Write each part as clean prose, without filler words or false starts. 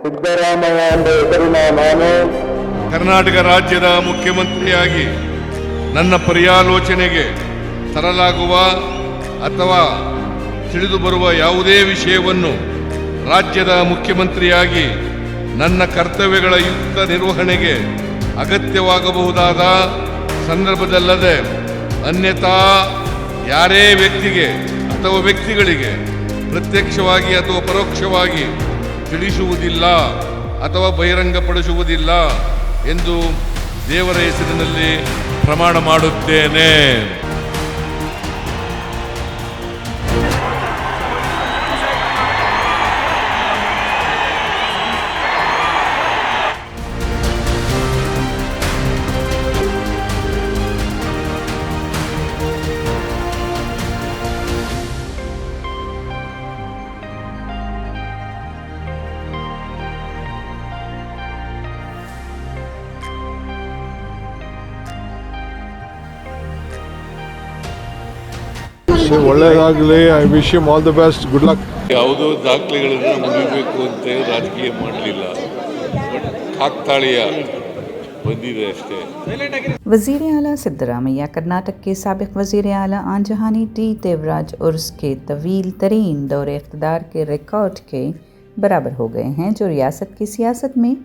ಸಿದ್ದರಾಮಯ್ಯ ಎಂಬ ಹೆಸರಿನ ನಾನು ಕರ್ನಾಟಕ ರಾಜ್ಯದ ಮುಖ್ಯಮಂತ್ರಿಯಾಗಿ ನನ್ನ ಪರ್ಯಾಲೋಚನೆಗೆ ತರಲಾಗುವ ಅಥವಾ ತಿಳಿದು ಬರುವ ಯಾವುದೇ ವಿಷಯವನ್ನು ರಾಜ್ಯದ ಮುಖ್ಯಮಂತ್ರಿಯಾಗಿ ನನ್ನ ಕರ್ತವ್ಯಗಳ ಯುಕ್ತ ನಿರ್ವಹಣೆಗೆ ಅಗತ್ಯವಾಗಬಹುದಾದ ಸಂದರ್ಭದಲ್ಲದೆ ಅನ್ಯಥಾ ಯಾರೇ ವ್ಯಕ್ತಿಗೆ ಅಥವಾ ವ್ಯಕ್ತಿಗಳಿಗೆ ಪ್ರತ್ಯಕ್ಷವಾಗಿ ಅಥವಾ ಪರೋಕ್ಷವಾಗಿ ತಿಳಿಸುವುದಿಲ್ಲ ಅಥವಾ ಬಹಿರಂಗಪಡಿಸುವುದಿಲ್ಲ ಎಂದು ದೇವರ ಹೆಸರಿನಲ್ಲಿ ಪ್ರಮಾಣ ಮಾಡುತ್ತೇನೆ. ಒಳ್ಳೆಯದಾಗಲಿ. I wish you all the best. Good luck. ಯಾವುದೋ ದಾಖಲೆಗಳನ್ನು ಮುಗಿಬೇಕು ಅಂತ ರಾಜಕೀಯ ಮಾಡಲಿಲ್ಲ, ಕಾಕ್ತಾಳೀಯ ಬಂದಿದೆ ಅಷ್ಟೇ. वज़ीर आला सिद्धरामैया कर्नाटक के साबिक़ वज़ीर आला आंजहानी टी देवराज उर्स के तवील तरीन दौरे इक़्तिदार के रिकॉर्ड के बराबर हो गए हैं, जो रियासत की सियासत में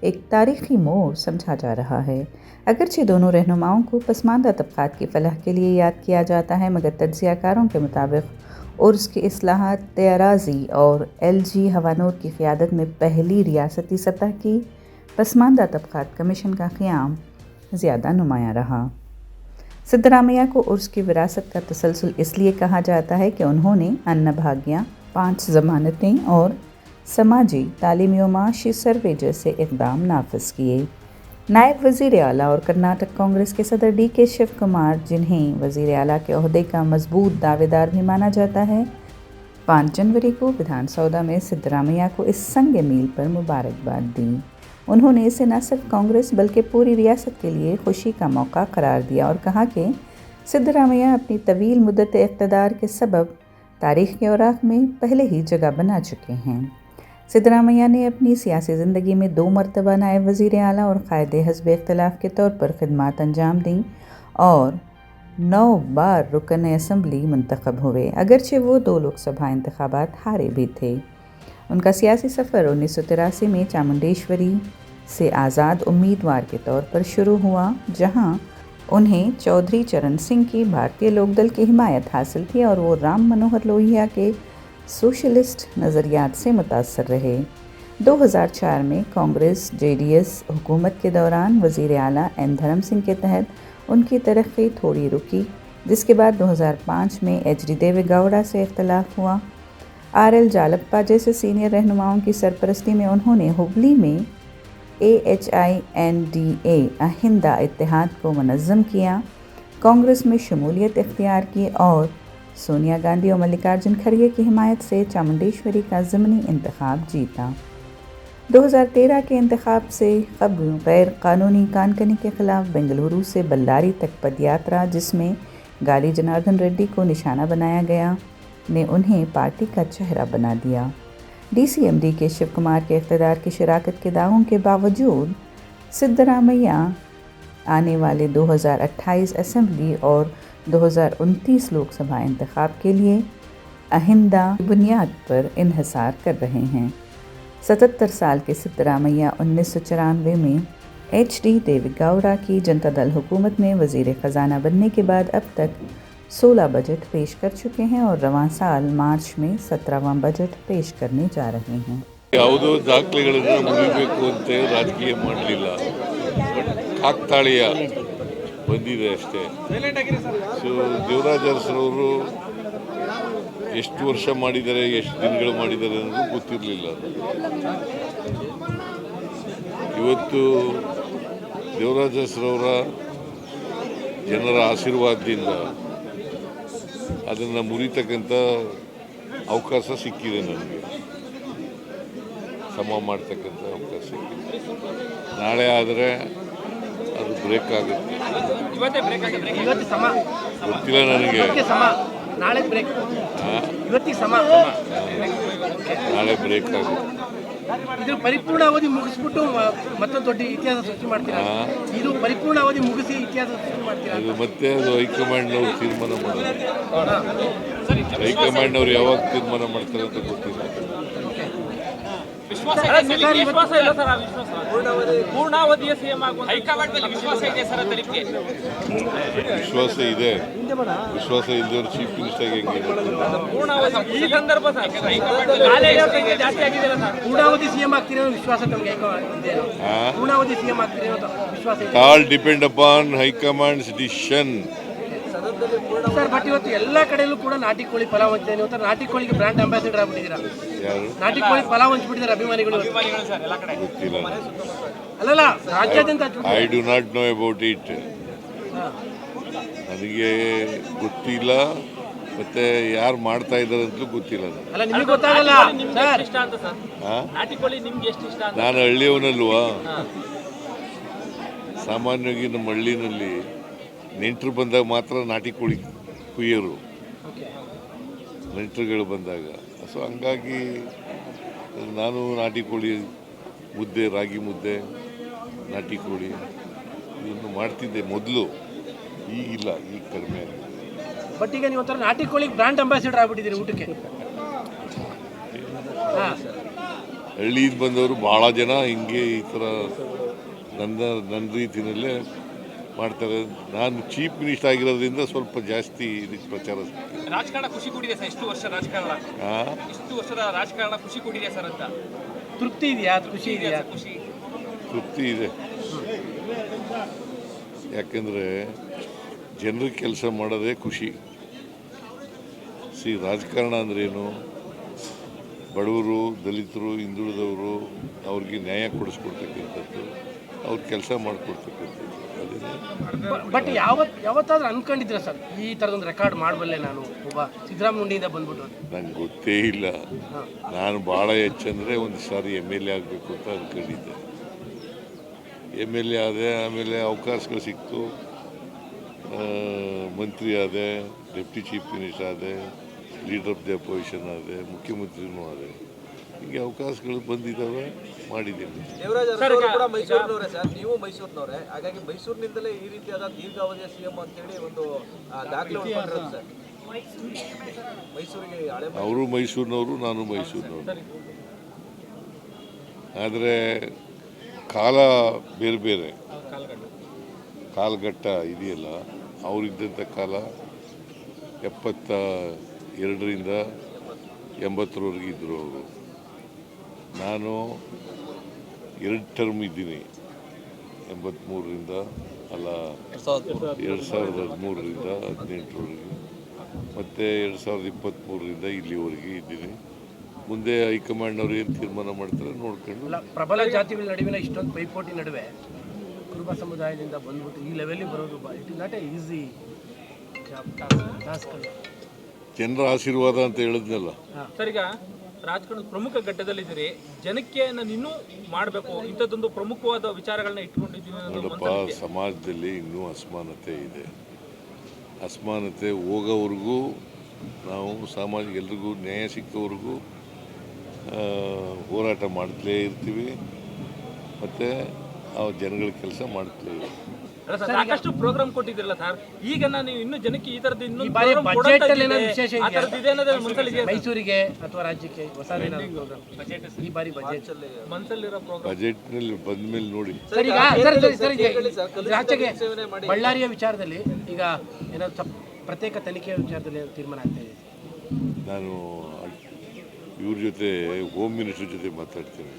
एक तारीख़ी मोड़ समझा जा रहा है। अगरचे दोनों रहनुमाओं को पसमानदा तबक़ात की फलाह के लिए याद किया जाता है, मगर तज्ज़ियाकारों के मुताबिक उर्स की इस्लाहात तय-अराज़ी और LG हवानोर की क़ियादत में पहली रियासती सतह की पसमानदा तबक़ात कमीशन का क़याम ज़्यादा नुमायाँ रहा। सिद्धरामैया को उर्स की विरासत का तसलसल इसलिए कहा जाता है कि उन्होंने अन्नभाग्य, 5 ज़मानतें और समाजी, तालीमी व माशी सर्वे जैसे इक़दाम नाफिज किए। नायब वज़ीर आला और कर्नाटक कांग्रेस के सदर DK शिव कुमार, जिन्हें वज़ीर आला के ओहदे का मजबूत दावेदार भी माना जाता है, 5 जनवरी को विधानसौदा में सिद्धरामैया को इस संग मील पर मुबारकबाद दी। उन्होंने इसे न सिर्फ कांग्रेस बल्कि पूरी रियासत के लिए खुशी का मौका करार दिया और कहा कि सिद्धरामैया अपनी तवील मुद्दत इक़्तिदार के सबब तारीख़ के औराक़ में पहले ही जगह बना चुके हैं। सिद्धरामैया ने अपनी सियासी ज़िंदगी में 2 मरतबा नायब वज़ीर आला और क़ायदे हिज़्ब इख्तिलाफ़ के तौर पर खिदमात अंजाम दी और 9 बार रुकन असम्बली मुंतखब हुए, अगरचे वो 2 लोकसभा इंतखाबात हारे भी थे। उनका सियासी सफ़र 1983 में चामुंडेश्वरी से आज़ाद उम्मीदवार के तौर पर शुरू हुआ, जहां उन्हें चौधरी चरण सिंह की भारतीय लोकदल की हिमायत हासिल थी और वो राम मनोहर लोहिया के सोशलिस्ट नज़रियात से मुतासर रहे। 2004 में कांग्रेस JDS हुकूमत के दौरान वज़ीर आला N धर्म सिंह के तहत उनकी तरक्की थोड़ी रुकी, जिसके बाद 2005 में HD देवेगौड़ा से इख्तिलाफ हुआ। RL जालप्पा जैसे सीनियर रहनुमाओं की सरपरस्ती में उन्होंने हुबली में AHINDA अहिंदा इत्तेहाद को मुनज़्ज़म किया, कांग्रेस में शमूलियत इख्तियार की और सोनिया गांधी और मल्लिकार्जुन खड़गे की हिमायत से चामुंडेश्वरी का ज़मीनी इंतखाब जीता। 2013 के इंतखाब से कबल गैर कानूनी कानकनी के ख़िलाफ़ बेंगलुरु से बल्लारी तक पदयात्रा, जिसमें गाली जनार्दन रेड्डी को निशाना बनाया गया, ने उन्हें पार्टी का चेहरा बना दिया। DCMD के शिव कुमार के इक़्तिदार की शराकत के दावों के बावजूद सिद्धरामैया आने वाले 2028 असेंबली और 2029 लोकसभा इंतखाब के लिए अहिंदा बुनियाद पर इन्हिसार कर रहे हैं। 77 साल के सिद्धरामैया 1994 में HD देवेगौड़ा की जनता दल हुकूमत में वज़ीर ख़जाना बनने के बाद अब तक 16 बजट पेश कर चुके हैं और रवां साल मार्च में 17वां बजट पेश करने जा रहे हैं। ಯಾವುದೋ ದಾಖಲೆಗಳನ್ನು ಮುಗಿಬೇಕು ಅಂತ ರಾಜಕೀಯ ಮಾಡಲಿಲ್ಲ, ಕಾಕ್ತಾಳೀಯ ಬಂದಿದೆ ಅಷ್ಟೇ. ಸೊ ದೇವರಾಜ್ ಅರಸರವರು ಎಷ್ಟು ವರ್ಷ ಮಾಡಿದ್ದಾರೆ, ಎಷ್ಟು ದಿನಗಳು ಮಾಡಿದ್ದಾರೆ ಅನ್ನೋದು ಗೊತ್ತಿರಲಿಲ್ಲ. ಇವತ್ತು ದೇವರಾಜ್ ಅರಸರವರ ಜನರ ಆಶೀರ್ವಾದದಿಂದ ಅದನ್ನು ಮುರಿತಕ್ಕಂಥ ಅವಕಾಶ ಸಿಕ್ಕಿದೆ, ನನಗೆ ಸಮ ಮಾಡ್ತಕ್ಕಂಥ ಅವಕಾಶ ಸಿಕ್ಕಿದೆ. ನಾಳೆ ಆದರೆ ಅದು ಬ್ರೇಕ್ ಆಗುತ್ತೆ, ಗೊತ್ತಿಲ್ಲ ನನಗೆ. ನಾಳೆ ಬ್ರೇಕ್ ಆಗುತ್ತೆ. ಇದು ಪರಿಪೂರ್ಣ ಅವಧಿ ಮುಗಿಸ್ಬಿಟ್ಟು ಮತ್ತೊಂದು ದೊಡ್ಡ ಇತಿಹಾಸ ಸೃಷ್ಟಿ ಮಾಡ್ತೀರಾ? ಇದು ಪರಿಪೂರ್ಣ ಅವಧಿ ಮುಗಿಸಿ ಇತಿಹಾಸ ಸೃಷ್ಟಿ ಮಾಡ್ತೀರಾ? ಅದು ಮತ್ತೆ ಅದು ಹೈಕಮಾಂಡ್ನವ್ರು ತೀರ್ಮಾನ ಮಾಡೋದು. ಹೈಕಮಾಂಡ್ನವ್ರು ಯಾವಾಗ ತೀರ್ಮಾನ ಮಾಡ್ತಾರೆ ಅಂತ ಗೊತ್ತಿಲ್ಲ. ಪೂರ್ಣಾವಧಿಯ ಸಿಎಂ ಆಗುವಂತ ಹೈಕಮಾಂಡ್ ಮೇಲೆ ವಿಶ್ವಾಸ ಇದೆ ಸರ್ ಅಂತ ನಿಮಗೆ? ವಿಶ್ವಾಸ ಇದೆ. ವಿಶ್ವಾಸ ಇದ್ದವರು ಚೀಫ್ ಮಿನಿಸ್ಟರ್ ಹೆಂಗೆ ಪೂರ್ಣಾವಧಿ ಈ ಸಂದರ್ಭ ಜಾಸ್ತಿ ಆಗಿದೆ ಸರ್. ಪೂರ್ಣಾವಧಿ ಸಿಎಂ ಆಗ್ತೀರಿ ಅನ್ನೋ ವಿಶ್ವಾಸ ತಮಗೆ ಇದೆ? ಪೂರ್ಣಾವಧಿ ಸಿಎಂ ಆಗ್ತೀರಿ ಅನ್ನೋ ವಿಶ್ವಾಸ ಇದೆ? All depend upon high command's decision. Sir, but ಇವತ್ತು ಎಲ್ಲ ಕಡೆಯಲ್ಲೂ ಕೂಡ ನಾಟಿ ಕೋಳಿ ಪಲಾವ್ ಹಂಚ್ತಾ ಇದೆ. ಇವತ್ತು ನಾಟಿ ಕೋಳಿಗೆ ಬ್ರಾಂಡ್ ಅಂಬಾಸಿಡರ್ ಆಗ್ಬಿಟ್ಟಿದ್ದೀರಾ. ಯಾರು? ನಾಟಿ ಕೋಳಿ ಪಲಾವ್ ಹಂಚ್ಬಿಟ್ಟಿದ್ದಾರೆ ಅಭಿಮಾನಿಗಳು. ಗೊತ್ತಿಲ್ಲ. ಅಲ್ಲಲ್ಲ, ರಾಜ್ಯಾದ್ಯಂತ I do not know about it. ನನಗೆ ಗೊತ್ತಿಲ್ಲ, ಮತ್ತೆ ಯಾರು ಮಾಡ್ತಾ ಇದ್ದಾರೆ ಅಂತಲೂ ಗೊತ್ತಿಲ್ಲ. ಅಲ್ಲ, ನಿಮಗೆ ಗೊತ್ತಾಗಲ್ಲ ಸರ್. ಇಷ್ಟ ಅಂತ ಸರ್ ನಾಟಿ ಕೋಳಿ ನಿಮ್ಗೆ ಎಷ್ಟು ಇಷ್ಟ ಅಂತ? ನಾನು ಹಳ್ಳಿಯವನಲ್ವಾ. ಸಾಮಾನ್ಯವಾಗಿ ನಮ್ಮ ಹಳ್ಳಿನಲ್ಲಿ ನೆಂಟರು ಬಂದಾಗ ಮಾತ್ರ ನಾಟಿ ಕೋಳಿ ಕುಯ್ಯೋರು, ನೆಂಟರುಗಳು ಬಂದಾಗ. ಸೊ ಹಂಗಾಗಿ ನಾನು ನಾಟಿ ಕೋಳಿ ಮುದ್ದೆ, ರಾಗಿ ಮುದ್ದೆ, ನಾಟಿ ಕೋಳಿ ಇದನ್ನು ಮಾಡ್ತಿದ್ದೆ ಮೊದಲು. ಈಗಿಲ್ಲ, ಈಗ ಕಡಿಮೆ ಆಗಿದೆ. ಬಟ್ ಈಗ ನೀವು ಒಂಥರ ನಾಟಿ ಕೋಳಿಗೆ ಬ್ರಾಂಡ್ ಅಂಬಾಸಿಡರ್ ಆಗ್ಬಿಟ್ಟಿದ್ದೀರಿ ಊಟಕ್ಕೆ. ಹಳ್ಳಿಯಿಂದ ಬಂದವರು ಭಾಳ ಜನ ಹಿಂಗೆ ಈ ಥರ ನನ್ನ ರೀತಿಯಲ್ಲೇ ಮಾಡ್ತಾರೆ. ನಾನು ಚೀಫ್ ಮಿನಿಸ್ಟರ್ ಆಗಿರೋದ್ರಿಂದ ಸ್ವಲ್ಪ ಜಾಸ್ತಿ ಇದಕ್ಕೆ ಪ್ರಚಾರ. ರಾಜಕಾರಣ ಖುಷಿ ಕೊಟ್ಟಿದೆ ಸರ್. ಇಷ್ಟು ವರ್ಷದ ರಾಜಕಾರಣ ಖುಷಿ ಕೊಟ್ಟಿದೆ ಸರ್ ಅಂತ ತೃಪ್ತಿ ಇದೆಯಾ? ಖುಷಿ ಇದೆಯಾ? ಖುಷಿ ತೃಪ್ತಿ ಇದೆ. ಯಾಕೆಂದರೆ ಜನರಿಗೆ ಕೆಲಸ ಮಾಡೋದೇ ಖುಷಿ. ರಾಜಕಾರಣ ಅಂದ್ರೇನು? ಬಡವರು, ದಲಿತರು, ಹಿಂದುಳಿದವರು ಅವ್ರಿಗೆ ನ್ಯಾಯ ಕೊಡಿಸ್ಕೊಡ್ತಕ್ಕಂಥದ್ದು, ಅವ್ರ ಕೆಲಸ ಮಾಡಿಕೊಡ್ತಕ್ಕಂಥದ್ದು. ಬಟ್ ಯಾವತ್ತಾದ್ರೂ ಅನ್ಕೊಂಡಿದ್ದೀರಾ ಸರ್ ಈ ಥರದೊಂದು ರೆಕಾರ್ಡ್ ಮಾಡಬಲ್ಲೆ ನಾನು ಒಬ್ಬ ಸಿದ್ದರಾಮಯ್ಯನಿಂದ ಬಂದ್ಬಿಟ್ಟು? ನಂಗೆ ಗೊತ್ತೇ ಇಲ್ಲ. ನಾನು ಭಾಳ ಹೆಚ್ಚಂದರೆ ಒಂದು ಸಾರಿ MLA ಆಗಬೇಕು ಅಂತ ಅಂದ್ಕೊಂಡಿದ್ದೆ. MLA ಆದೆ, ಆಮೇಲೆ ಅವಕಾಶಗಳು ಸಿಕ್ತು, ಮಂತ್ರಿ ಆದೆ, ಡೆಪ್ಟಿ ಚೀಫ್ ಮಿನಿಸ್ಟರ್ ಆದೆ, ಲೀಡರ್ ಆಫ್ ದಿ ಅಪೋಸಿಷನ್ ಆದೆ, ಮುಖ್ಯಮಂತ್ರಿನೂ ಆದೆ. ಹೀಗೆ ಅವಕಾಶಗಳು ಬಂದಿದ್ದಾವೆ, ಮಾಡಿದ್ದೀನಿ. ಮೈಸೂರಿನವರೇ ಸರ್, ನೀವು ಮೈಸೂರಿನವರೇ, ಹಾಗಾಗಿ ಮೈಸೂರಿನಿಂದಲೇ ಈ ರೀತಿಯಾದ ದೀರ್ಘಾವಧಿಯ ಸಿಎಂ ಅಂತೇಳಿ ಒಂದು ದಾಖಲೆ ಉಳ್ಕೊಂಡಿರೋದು ಸರ್. ಮೈಸೂರಿಗೆ ಅವರು ಮೈಸೂರಿನವರು, ನಾನು ಮೈಸೂರಿನವರು. ಆದರೆ ಕಾಲ ಬೇರೆ ಬೇರೆ, ಕಾಲಘಟ್ಟ ಇದೆಯಲ್ಲ. ಅವರಿದ್ದಂಥ ಕಾಲ 72ರಿಂದ 80ರವರೆಗೆ ಇದ್ದರು ಅವರು. ನಾನು 2 ಟರ್ಮ್ ಇದ್ದೀನಿ, 83ರಿಂದ ಅಲ್ಲ 2013ರಿಂದ 18ರವರೆಗೆ, ಮತ್ತು 2023ರಿಂದ ಇಲ್ಲಿವರೆಗೆ ಇದ್ದೀನಿ. ಮುಂದೆ ಹೈಕಮಾಂಡ್ನವ್ರು ಏನು ತೀರ್ಮಾನ ಮಾಡ್ತಾರೆ ನೋಡ್ಕೊಂಡು. ಪ್ರಬಲ ಜಾತಿಗಳ ನಡುವಿನ ಇಷ್ಟೊಂದು ಪೈಪೋಟಿ ನಡುವೆ ಕುರುಬ ಸಮುದಾಯದಿಂದ ಬಂದ್ಬಿಟ್ಟು ಈ ಲೆವೆಲ್ಗೆ ಬರೋದು it is not A easy task. ಜನರ ಆಶೀರ್ವಾದ ಅಂತ ಹೇಳಿದ್ನಲ್ಲ ಸರ್. ಈಗ ರಾಜಕಾರಣದ ಪ್ರಮುಖ ಘಟ್ಟದಲ್ಲಿದ್ದೀರಿ, ಜನಕ್ಕೆ ನಾನು ಇನ್ನೂ ಮಾಡಬೇಕು ಇಂಥದ್ದೊಂದು ಪ್ರಮುಖವಾದ ವಿಚಾರಗಳನ್ನ ಇಟ್ಕೊಂಡಿದ್ದೀನಿ. ನೋಡಪ್ಪ, ಸಮಾಜದಲ್ಲಿ ಇನ್ನೂ ಅಸಮಾನತೆ ಇದೆ. ಅಸಮಾನತೆ ಹೋಗೋವರೆಗೂ ನಾವು ಸಾಮಾಜಿಕ ಎಲ್ರಿಗೂ ನ್ಯಾಯ ಸಿಕ್ಕವರೆಗೂ ಹೋರಾಟ ಮಾಡ್ತಲೇ ಇರ್ತೀವಿ, ಮತ್ತು ಆ ಜನಗಳ ಕೆಲಸ ಮಾಡ್ತಲೇ ಇರ್ತೀವಿ. ಸಾಕಷ್ಟು ಪ್ರೋಗ್ರಾಮ್ ಕೊಟ್ಟಿದ್ರಲ್ಲ ಸರ್, ಈಗ ನಾನು ಇನ್ನೂ ಜನಕ್ಕೆ ಈ ತರದ್ದು ಇನ್ನೂ ವಿಶೇಷ ಮೈಸೂರಿಗೆ ಅಥವಾ ರಾಜ್ಯಕ್ಕೆ ಹೊಸ ಈ ಬಾರಿ ಬಜೆಟ್ ಮನಸ್ಸಲ್ಲಿರೋ ಪ್ರೋಗ್ರಾಮ್ ಬಜೆಟ್ನಲ್ಲಿ ಬಂದ ಮೇಲೆ ನೋಡಿ. ರಾಜ್ಯಕ್ಕೆ ಬಳ್ಳಾರಿಯ ವಿಚಾರದಲ್ಲಿ ಈಗ ಏನಾದ್ರು ಪ್ರತ್ಯೇಕ ತನಿಖೆಯ ವಿಚಾರದಲ್ಲಿ ತೀರ್ಮಾನ ಆಗ್ತಾ ಇದೆ. ನಾನು ಇವ್ರ ಜೊತೆ ಹೋಮ್ ಮಿನಿಸ್ಟರ್ ಜೊತೆ ಮಾತಾಡ್ತೇನೆ.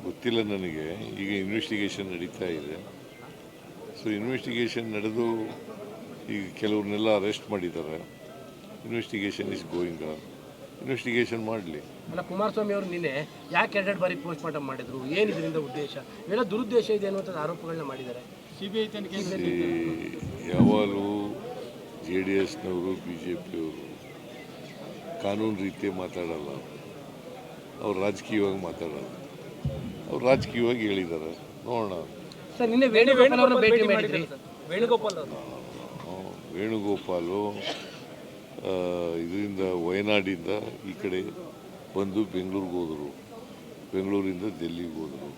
ಗೊತ್ತಿಲ್ಲ ನನಗೆ. ಈಗ ಇನ್ವೆಸ್ಟಿಗೇಷನ್ ನಡೀತಾ ಇದೆ. ಸೊ ಇನ್ವೆಸ್ಟಿಗೇಷನ್ ನಡೆದು ಈಗ ಕೆಲವ್ರನ್ನೆಲ್ಲ ಅರೆಸ್ಟ್ ಮಾಡಿದ್ದಾರೆ. Investigation is going on. Investigation ಮಾಡಲಿ. ಅಲ್ಲ, ಕುಮಾರಸ್ವಾಮಿ ಅವರು ನಿನ್ನೆ ಯಾಕೆ 2 ಬಾರಿ ಪೋಸ್ಟ್ ಮಾರ್ಟಮ್ ಮಾಡಿದ್ರು, ಏನು ಇದರಿಂದ ಉದ್ದೇಶ, ಇವೆಲ್ಲ ದುರುದ್ದೇಶ ಇದೆ ಅನ್ನುವಂಥ ಆರೋಪಗಳನ್ನ ಮಾಡಿದ್ದಾರೆ. CBI ತನಿಖೆ ಯಾವಾಗಲೂ JDSನವರು, BJPಯವರು ಕಾನೂನು ರೀತಿ ಮಾತಾಡಲ್ಲ, ಅವ್ರು ರಾಜಕೀಯವಾಗಿ ಮಾತಾಡೋದು. ಅವ್ರು ರಾಜಕೀಯವಾಗಿ ಹೇಳಿದ್ದಾರೆ, ನೋಡೋಣ. ಸರ್, ನಿನ್ನೆ ವೇಣುಗೋಪಾಲ್ ಅವರನ್ನು ಭೇಟಿ ಮಾಡಿದ್ರಿ. ವೇಣುಗೋಪಾಲು ಇದರಿಂದ ವಯನಾಡಿಂದ ಈ ಕಡೆ ಬಂದು ಬೆಂಗಳೂರಿಗೆ ಹೋದರು. ಬೆಂಗಳೂರಿಂದ ಡೆಲ್ಲಿಗೆ ಹೋದರು.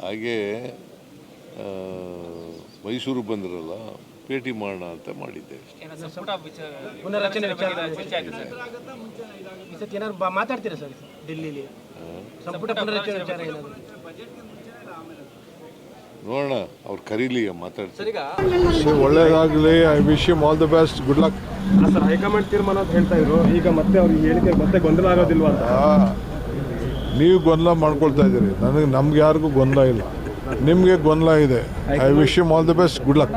ಹಾಗೇ ಮೈಸೂರು ಬಂದ್ರಲ್ಲ, ಭೇಟಿ ಮಾಡೋಣ ಅಂತ ಮಾಡಿದ್ದೆ. ಪುನರಚನೆ ವಿಚಾರ ಈ ಸತಿ ಏನಾದ್ರು ಮಾತಾಡ್ತೀರಾ ಸರ್ ಡೆಲ್ಲಿಲಿ ಸಂಪುಟ ಪುನರಚನೆ ವಿಚಾರ ಏನಾದ್ರು? ನೋಡೋಣ, ಅವ್ರು ಕರೀಲಿ ಮಾತಾಡ್ತಾರೆ. ಸರ್, ಈಗ ಒಳ್ಳೇದಾಗಲಿ. I wish you all the best, good luck. Sir, high command ತೀರ್ಮಾನ ಅಂತ ಹೇಳ್ತಾ ಇದ್ರು. ಈಗ ಮತ್ತೆ ಅವ್ರಿಗೆ ಹೇಳಿಕೆ ಮತ್ತೆ ಗೊಂದಲ ಆಗೋದಿಲ್ವಾ ಅಂತ? ನೀವು ಗೊಂದಲ ಮಾಡ್ಕೊಳ್ತಾ ಇದ್ದೀರಿ. ನಮ್ಗೆ ಯಾರಿಗೂ ಗೊಂದಲ ಇಲ್ಲ, ನಿಮಗೆ ಗೊಂದಲ ಇದೆ. I wish you all the best, good luck.